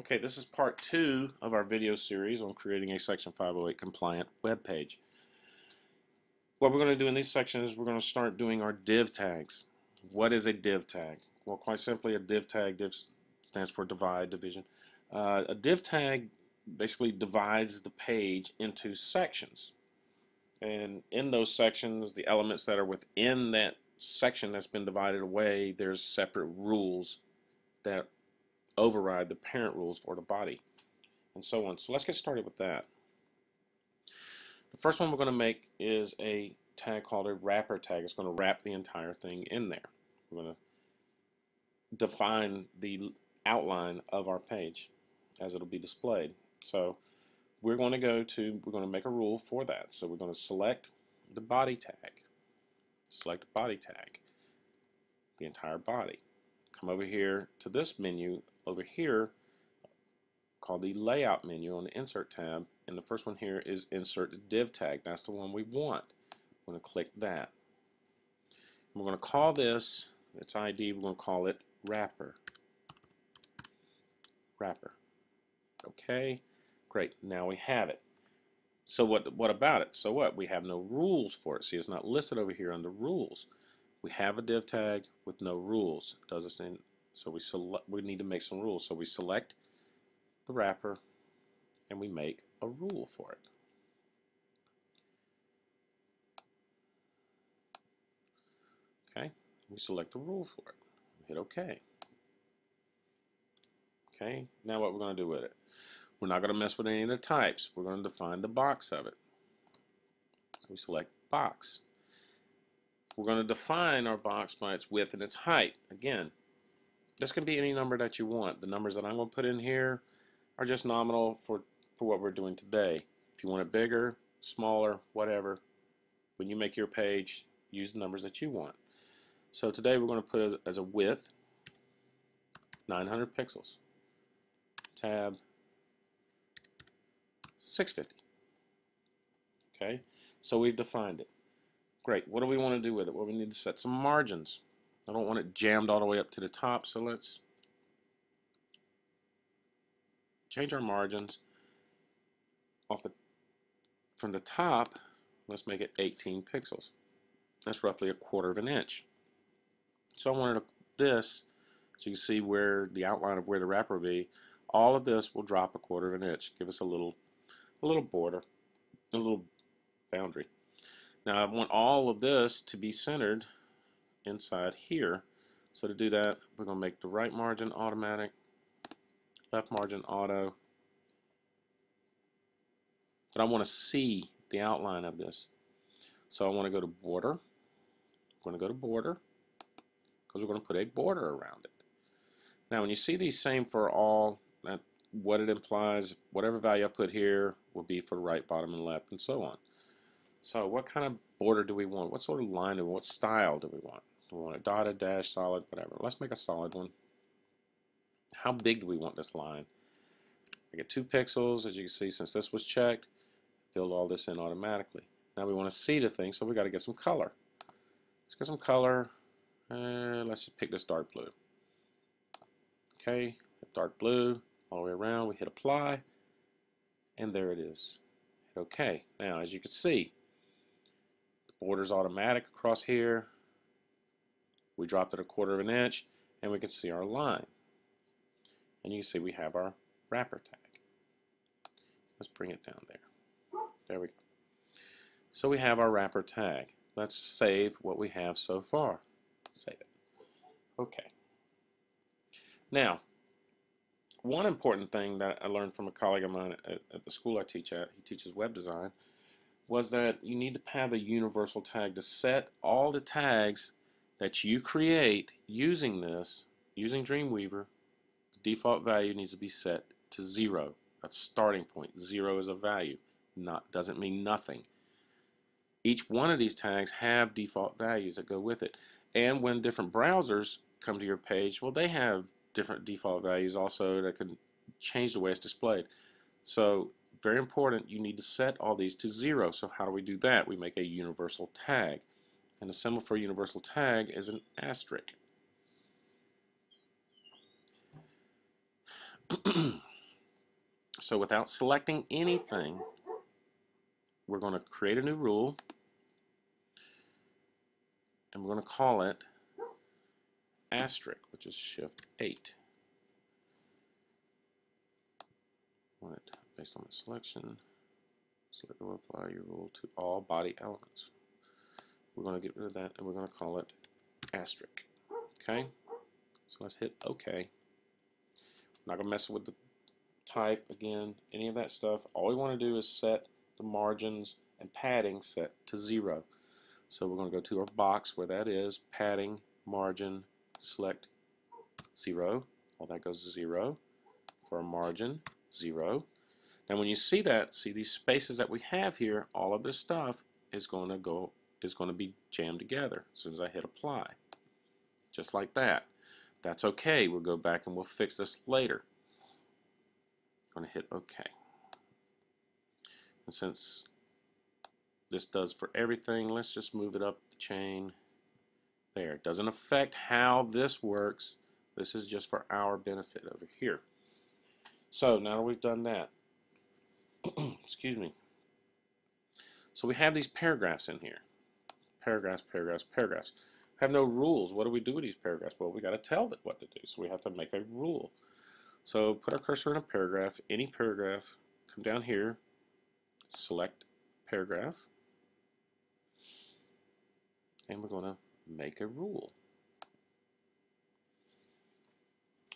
Okay, this is part 2 of our video series on creating a Section 508 compliant web page. What we're going to do in these sections is we're going to start doing our div tags. What is a div tag? Well, quite simply, a div tag stands for divide, division. A div tag basically divides the page into sections. And in those sections, the elements that are within that section that's been divided away, there's separate rules that override the parent rules for the body, and so on. So let's get started with that. The first one we're going to make is a tag called a wrapper tag. It's going to wrap the entire thing in there. We're going to define the outline of our page as it'll be displayed. So we're going to make a rule for that. So we're going to select the body tag. Select body tag, the entire body. Come over here to this menu over here called the layout menu on the insert tab, and the first one here is insert div tag. That's the one we want. I'm going to click that. And we're going to call this, its ID, we're going to call it wrapper. Wrapper. Okay, great. Now we have it. So what about it? So what? We have no rules for it. See, it's not listed over here under rules. We have a div tag with no rules. Does this thing? So we need to make some rules. So we select the wrapper and we make a rule for it. Okay, we select the rule for it. Hit OK. Okay, now what we're going to do with it? We're not going to mess with any of the types. We're going to define the box of it. We select box. We're going to define our box by its width and its height. Again, this can be any number that you want. The numbers that I'm going to put in here are just nominal for what we're doing today. If you want it bigger, smaller, whatever, when you make your page, use the numbers that you want. So today we're going to put as a width 900 pixels. Tab 650. Okay, so we've defined it. Great. What do we want to do with it? Well, we need to set some margins. I don't want it jammed all the way up to the top, so let's change our margins from the top. Let's make it 18 pixels. That's roughly a quarter of an inch. So I wanted this, so you can see where the outline of where the wrapper will be. All of this will drop a quarter of an inch, give us a little border, a little boundary. Now I want all of this to be centered inside here. So to do that, we're going to make the right margin automatic, left margin auto. But I want to see the outline of this. So I want to go to border. I'm going to go to border because we're going to put a border around it. Now when you see these same for all, what it implies, whatever value I put here will be for the right, bottom, and left, and so on. So what kind of border do we want? What sort of line do we want? What style do we want? Do we want a dotted, dash, solid, whatever? Let's make a solid one. How big do we want this line? I get 2 pixels, as you can see, since this was checked, filled all this in automatically. Now we want to see the thing, so we got to get some color. Let's get some color. Let's just pick this dark blue. Okay, dark blue all the way around. We hit apply, and there it is. Hit OK. Now, as you can see, the border's automatic across here. We dropped it a quarter of an inch, and we can see our line. And you can see we have our wrapper tag. Let's bring it down there. There we go. So we have our wrapper tag. Let's save what we have so far. Save it. Okay. Now, one important thing that I learned from a colleague of mine at the school I teach at, he teaches web design, was that you need to have a universal tag to set all the tags that you create using Dreamweaver. The default value needs to be set to 0. That's starting point. 0 is a value. Doesn't mean nothing. Each one of these tags have default values that go with it. And when different browsers come to your page, well, they have different default values also that can change the way it's displayed. So very important, you need to set all these to 0. So how do we do that? We make a universal tag. And the symbol for a universal tag is an asterisk. So without selecting anything, we're going to create a new rule, and we're going to call it asterisk, which is Shift 8. Want it based on the selection. Select or apply your rule to all body elements. We're going to get rid of that, and we're going to call it asterisk. Okay? So let's hit OK. I'm not going to mess with the type again, any of that stuff. All we want to do is set the margins and padding set to 0. So we're going to go to our box where that is, padding, margin, select 0. All that goes to 0. For our margin, 0. Now when you see that, see these spaces that we have here, all of this stuff is going to be jammed together as soon as I hit apply. Just like that. That's okay. We'll go back and we'll fix this later. I'm going to hit OK. And since this does for everything, let's just move it up the chain. There. It doesn't affect how this works. This is just for our benefit over here. So now that we've done that, excuse me. So we have these paragraphs in here. Paragraphs, paragraphs, paragraphs. We have no rules. What do we do with these paragraphs? Well, we got to tell it what to do. So we have to make a rule. So put our cursor in a paragraph, any paragraph, come down here, select paragraph, and we're going to make a rule.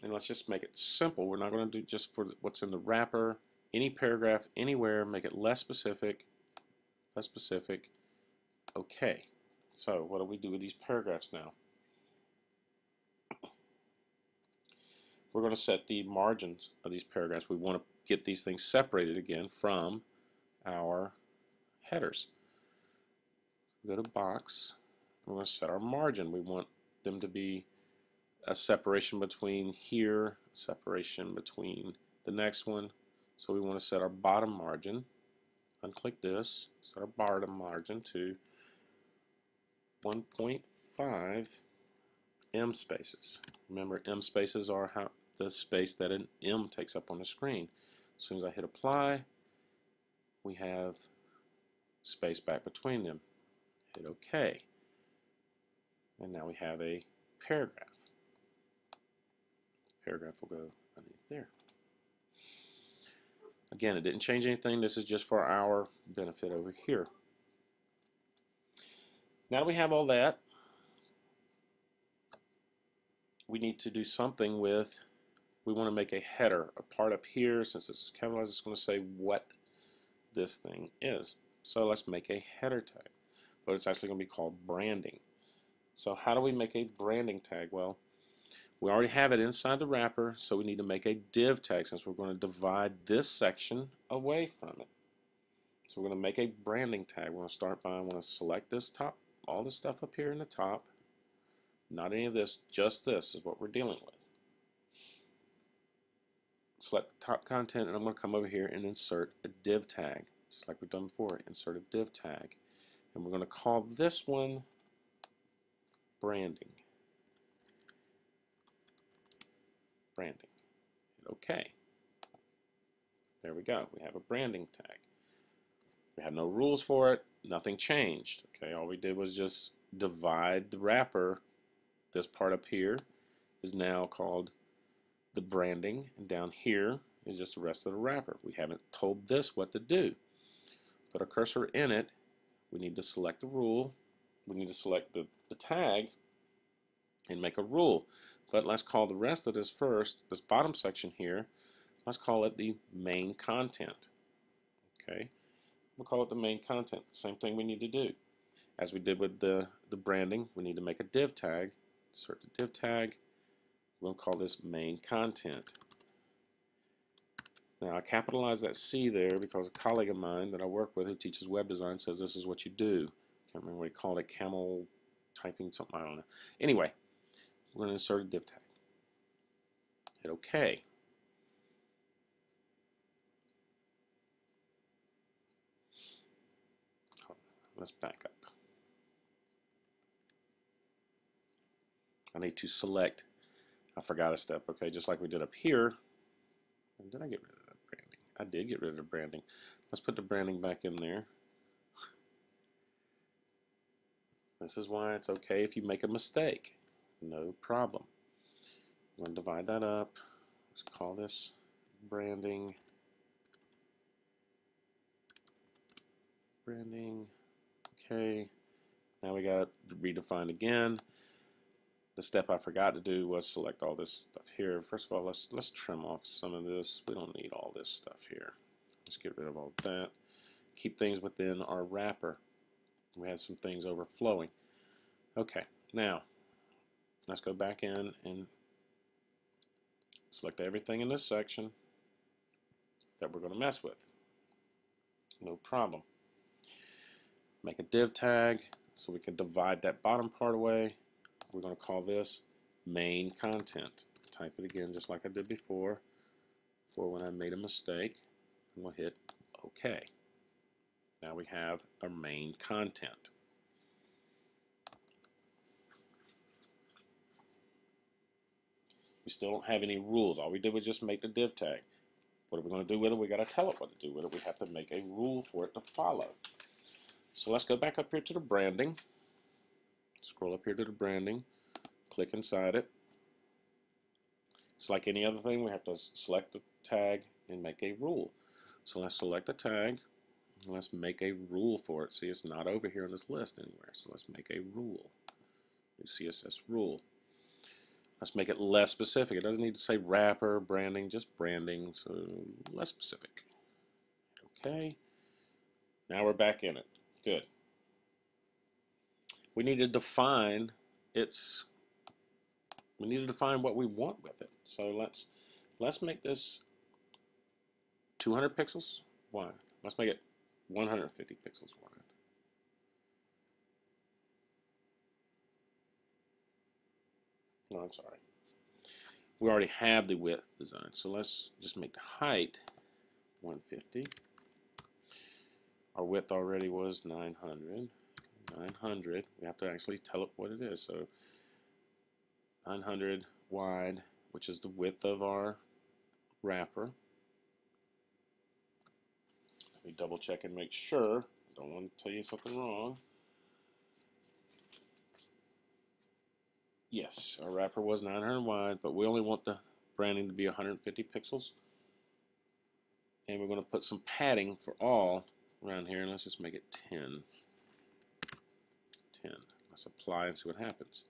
And let's just make it simple. We're not going to do just for what's in the wrapper. Any paragraph, anywhere, make it less specific, okay. So what do we do with these paragraphs now? We're going to set the margins of these paragraphs. We want to get these things separated again from our headers. We go to box. We're going to set our margin. We want them to be a separation between here, separation between the next one. So we want to set our bottom margin. Unclick this. Set our bottom margin to 1.5 M spaces. Remember, M spaces are the space that an M takes up on the screen. As soon as I hit apply, we have space back between them. Hit OK. And now we have a paragraph. Paragraph will go underneath there. Again, it didn't change anything. This is just for our benefit over here. Now that we have all that, we need to do something with, we want to make a header, a part up here. Since this is capitalized, it's going to say what this thing is. So let's make a header tag, but it's actually going to be called branding. So how do we make a branding tag? Well, we already have it inside the wrapper, so we need to make a div tag since we're going to divide this section away from it. So we're going to make a branding tag. We're going to start by, I want to select this top, all this stuff up here in the top. Not any of this, just this is what we're dealing with. Select top content, and I'm going to come over here and insert a div tag, just like we've done before. Insert a div tag. And we're going to call this one branding. Branding. Hit OK. There we go. We have a branding tag. We have no rules for it. Nothing changed. Okay, all we did was just divide the wrapper. This part up here is now called the branding, and down here is just the rest of the wrapper. We haven't told this what to do. Put our cursor in it. We need to select the rule. We need to select the tag and make a rule. But let's call the rest of this first, this bottom section here, let's call it the main content. Okay, we'll call it the main content. Same thing we need to do. As we did with the branding, we need to make a div tag. Insert the div tag. We'll call this main content. Now I capitalize that C there because a colleague of mine that I work with who teaches web design says this is what you do. Can't remember what he called it, camel typing something, I don't know. Anyway, we're going to insert a div tag. Hit OK. Let's back up. I need to select, I forgot a step, okay, just like we did up here. Did I get rid of that branding? I did get rid of the branding. Let's put the branding back in there. This is why it's okay if you make a mistake. No problem. I'm going to divide that up. Let's call this branding. Branding. Okay. Now we got to redefine again. The step I forgot to do was select all this stuff here. First of all, let's trim off some of this. We don't need all this stuff here. Let's get rid of all of that. Keep things within our wrapper. We had some things overflowing. Okay, now let's go back in and select everything in this section that we're going to mess with. No problem. Make a div tag so we can divide that bottom part away. We're going to call this main content. Type it again just like I did before when I made a mistake, and we'll hit OK. Now we have our main content. We still don't have any rules. All we did was just make the div tag. What are we going to do with it? We got to tell it what to do with it. We have to make a rule for it to follow. So let's go back up here to the branding. Scroll up here to the branding. Click inside it. It's like any other thing. We have to select the tag and make a rule. So let's select the tag. And let's make a rule for it. See, it's not over here on this list anywhere. So let's make a rule. New CSS rule. Let's make it less specific. It doesn't need to say wrapper, branding, just branding, so less specific. Okay. Now we're back in it. Good. We need to define what we want with it. So let's make this 200 pixels wide. Let's make it 150 pixels wide. No, I'm sorry. We already have the width designed, so let's just make the height 150. Our width already was 900. 900. We have to actually tell it what it is. So 900 wide, which is the width of our wrapper. Let me double check and make sure. Don't want to tell you something wrong. Yes, our wrapper was 900 wide, but we only want the branding to be 150 pixels. And we're going to put some padding for all around here, and let's just make it 10. 10. Let's apply and see what happens.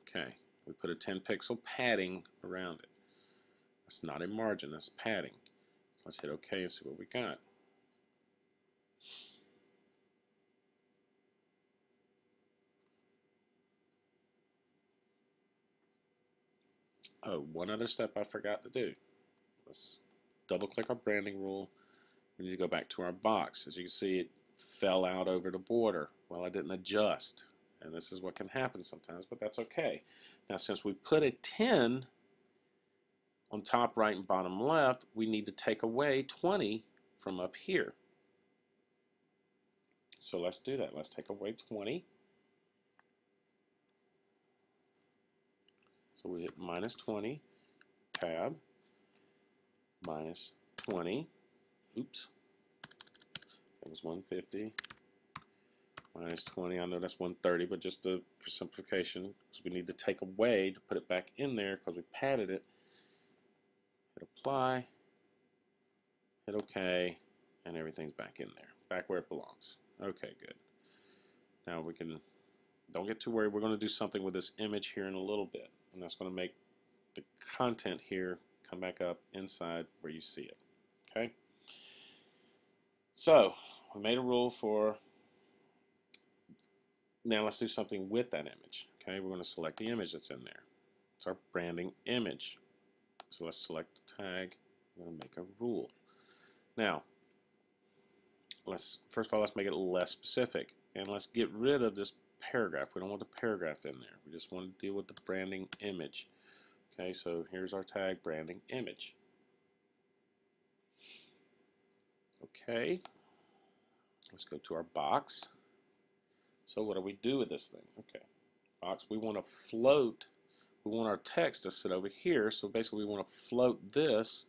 Okay, we put a 10 pixel padding around it. That's not a margin, that's padding. Let's hit OK and see what we got. Oh, one other step I forgot to do. Let's double click our branding rule. We need to go back to our box. As you can see, it fell out over the border. Well, I didn't adjust. And this is what can happen sometimes, but that's okay. Now, since we put a 10 on top right and bottom left, we need to take away 20 from up here. So let's do that. Let's take away 20. So we hit minus 20, tab, minus 20. Oops. That was 150. Minus 20. I know that's 130, but just for simplification, because we need to take away to put it back in there because we padded it. Hit apply. Hit OK. And everything's back in there. Back where it belongs. Okay, good. Now we can, don't get too worried. We're going to do something with this image here in a little bit. And that's going to make the content here come back up inside where you see it. Okay? So, we made a rule for, now let's do something with that image. Okay, we're going to select the image that's in there. It's our branding image. So let's select the tag. We're going to make a rule. Now, first of all, let's make it less specific. And let's get rid of this paragraph. We don't want the paragraph in there. We just want to deal with the branding image. Okay, so here's our tag, branding image. Okay, let's go to our box. So what do we do with this thing? Okay, box, we want to float. We want our text to sit over here. So basically we want to float this